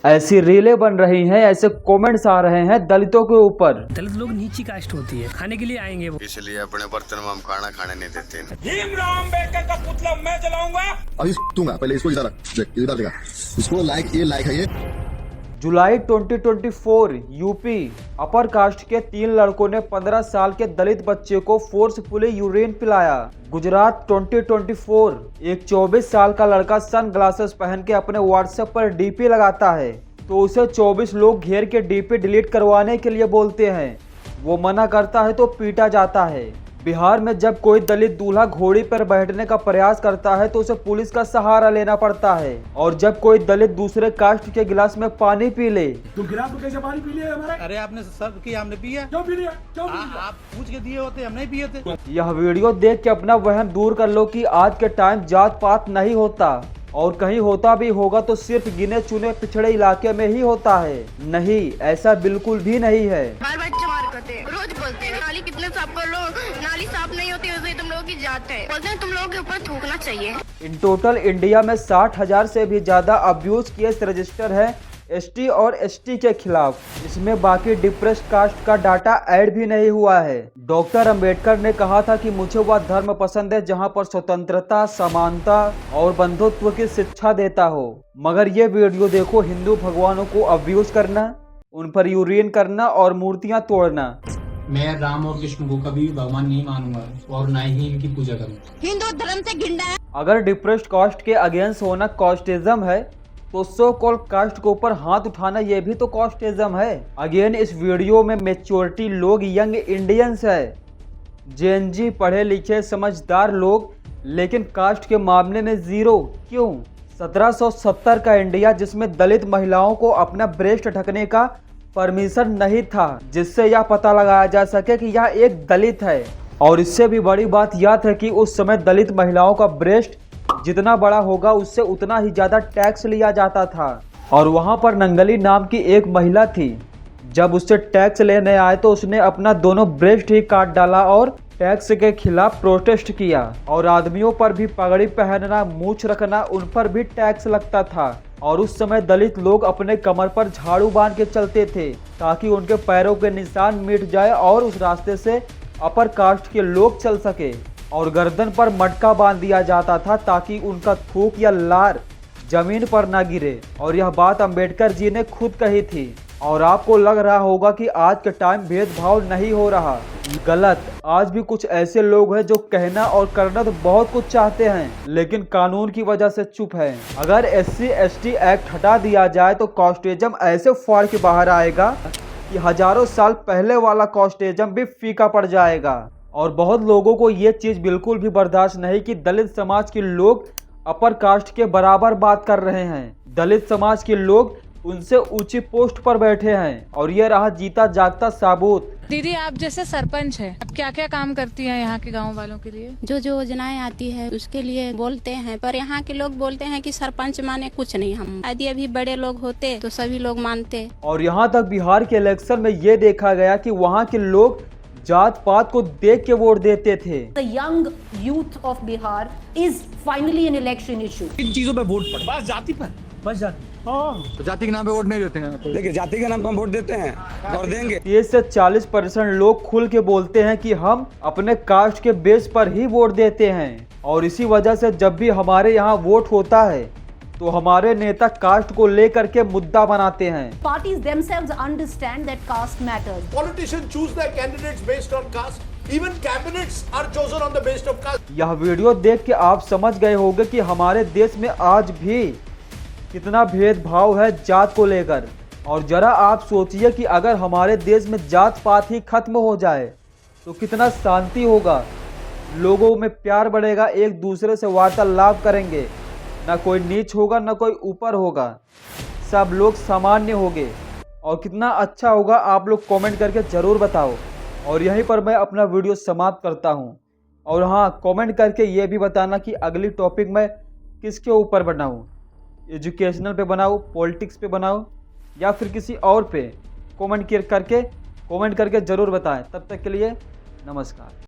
ऐसी रीलें बन रही हैं, ऐसे कमेंट्स आ रहे हैं दलितों के ऊपर। दलित लोग नीची कास्ट होती है, खाने के लिए आएंगे वो, इसलिए अपने बर्तन में हम खाना खाने नहीं देते। भीमराव अम्बेडकर का पुतला मैं जलाऊंगा। अभी दूंगा, पहले इसको इधर रख, इधर देखा इसको, लाइक है ये। जुलाई 2024 यूपी अपर कास्ट के 3 लड़कों ने 15 साल के दलित बच्चे को फोर्सफुली यूरिन पिलाया। गुजरात 2024 एक 24 साल का लड़का सन ग्लासेस पहन के अपने व्हाट्सएप पर डीपी लगाता है तो उसे 24 लोग घेर के डीपी डिलीट करवाने के लिए बोलते हैं। वो मना करता है तो पीटा जाता है। बिहार में जब कोई दलित दूल्हा घोड़ी पर बैठने का प्रयास करता है तो उसे पुलिस का सहारा लेना पड़ता है, और जब कोई दलित दूसरे कास्ट के गिलास में पानी पी ले तुम गिलास में कैसे पानी पी लिया हमारे? अरे आपने सर्व किया, हमने पिया। क्यों पी लिया? क्यों पी लिया? आप पूछ के दिए होते, हम नहीं पिए थे। यह वीडियो देख के अपना वहम दूर कर लो कि आज के टाइम जात पात नहीं होता, और कहीं होता भी होगा तो सिर्फ गिने चुने पिछड़े इलाके में ही होता है। नहीं, ऐसा बिल्कुल भी नहीं है। बार बार चमार करते हैं, रोज बोलते हैं नाली कितने साफ कर लो, नाली साफ नहीं होती वैसे तुम लोगों की जात है, बोलते हैं तुम लोगों के ऊपर थूकना चाहिए। इन टोटल इंडिया में 60,000 से भी ज्यादा अब्यूज केस रजिस्टर है एसटी और एसटी के खिलाफ। इसमें बाकी डिप्रेस्ड कास्ट का डाटा ऐड भी नहीं हुआ है। डॉक्टर अंबेडकर ने कहा था कि मुझे वह धर्म पसंद है जहां पर स्वतंत्रता, समानता और बंधुत्व की शिक्षा देता हो। मगर ये वीडियो देखो, हिंदू भगवानों को अब्यूज करना, उन पर यूरिन करना और मूर्तियां तोड़ना। मैं राम और कृष्ण को कभी भगवान नहीं मानूंगा और ना ही इनकी पूजा करूंगा। हिंदू धर्म से घिंडा है। अगर डिप्रेस्ड कास्ट के अगेंस्ट होना कास्टिज्म है तो सो कॉल्ड कास्ट के ऊपर हाथ उठाना ये भी तो कास्टिज्म है। अगेन इस वीडियो में मेच्योरिटी लोग यंग इंडियंस है, जेएनजी पढ़े लिखे समझदार लोग, लेकिन कास्ट के मामले में जीरो। क्यों? 1770 का इंडिया जिसमें दलित महिलाओं को अपना ब्रेस्ट ढकने का परमिशन नहीं था, जिससे यह पता लगाया जा सके कि यह एक दलित है। और इससे भी बड़ी बात यह है कि उस समय दलित महिलाओं का ब्रेस्ट जितना बड़ा होगा उससे उतना ही ज्यादा टैक्स लिया जाता था। और वहां पर नंगली नाम की एक महिला थी, जब उससे टैक्स लेने आए तो उसने अपना दोनों ब्रेस्ट ही काट डाला और टैक्स के खिलाफ प्रोटेस्ट किया। और आदमियों पर भी पगड़ी पहनना, मूछ रखना, उन पर भी टैक्स लगता था। और उस समय दलित लोग अपने कमर पर झाड़ू बांध के चलते थे ताकि उनके पैरों के निशान मिट जाए और उस रास्ते से अपर कास्ट के लोग चल सके। और गर्दन पर मटका बांध दिया जाता था ताकि उनका थूक या लार जमीन पर ना गिरे। और यह बात अंबेडकर जी ने खुद कही थी। और आपको लग रहा होगा कि आज के टाइम भेदभाव नहीं हो रहा, गलत। आज भी कुछ ऐसे लोग हैं जो कहना और करना तो बहुत कुछ चाहते हैं लेकिन कानून की वजह से चुप है। अगर SC ST एक्ट हटा दिया जाए तो कास्टिज्म ऐसे फाड़ के बाहर आएगा कि हजारों साल पहले वाला कास्टिज्म भी फीका पड़ जाएगा। और बहुत लोगों को ये चीज़ बिल्कुल भी बर्दाश्त नहीं कि दलित समाज के लोग अपर कास्ट के बराबर बात कर रहे हैं। दलित समाज के लोग उनसे ऊंची पोस्ट पर बैठे हैं। और ये रहा जीता जागता सबूत। दीदी, आप जैसे सरपंच हैं, आप क्या क्या काम करती हैं यहाँ के गांव वालों के लिए? जो जो योजनाएं आती है उसके लिए बोलते हैं, पर यहाँ के लोग बोलते हैं कि सरपंच माने कुछ नहीं। हम यदि अभी बड़े लोग होते तो सभी लोग मानते। और यहाँ तक बिहार के इलेक्शन में ये देखा गया कि वहाँ के लोग जात पात को देख के वोट देते थे। The young youth of Bihar is finally an election issue. इन चीजों पे वोट पड़े, बस जाति पर, बस जाति। तो जाति के नाम पे वोट नहीं देते हैं, लेकिन जाति के नाम पर हम वोट देते हैं और देंगे। 30 से 40% लोग खुल के बोलते हैं कि हम अपने कास्ट के बेस पर ही वोट देते हैं। और इसी वजह से जब भी हमारे यहाँ वोट होता है तो हमारे नेता कास्ट को लेकर के मुद्दा बनाते हैं। Parties themselves understand that caste matters. Politicians choose their candidates based on caste. Even cabinets are chosen on the basis of caste. यह वीडियो देख के आप समझ गए होंगे कि हमारे देश में आज भी कितना भेदभाव है जात को लेकर। और जरा आप सोचिए कि अगर हमारे देश में जात पात ही खत्म हो जाए तो कितना शांति होगा, लोगों में प्यार बढ़ेगा, एक दूसरे से वार्तालाप करेंगे, ना कोई नीच होगा ना कोई ऊपर होगा, सब लोग सामान्य होंगे। और कितना अच्छा होगा आप लोग कमेंट करके ज़रूर बताओ। और यहीं पर मैं अपना वीडियो समाप्त करता हूं। और हाँ, कमेंट करके ये भी बताना कि अगली टॉपिक मैं किसके ऊपर बनाऊं, एजुकेशनल पे बनाऊं, पॉलिटिक्स पे बनाऊं या फिर किसी और पे। कमेंट करके ज़रूर बताएं। तब तक के लिए नमस्कार।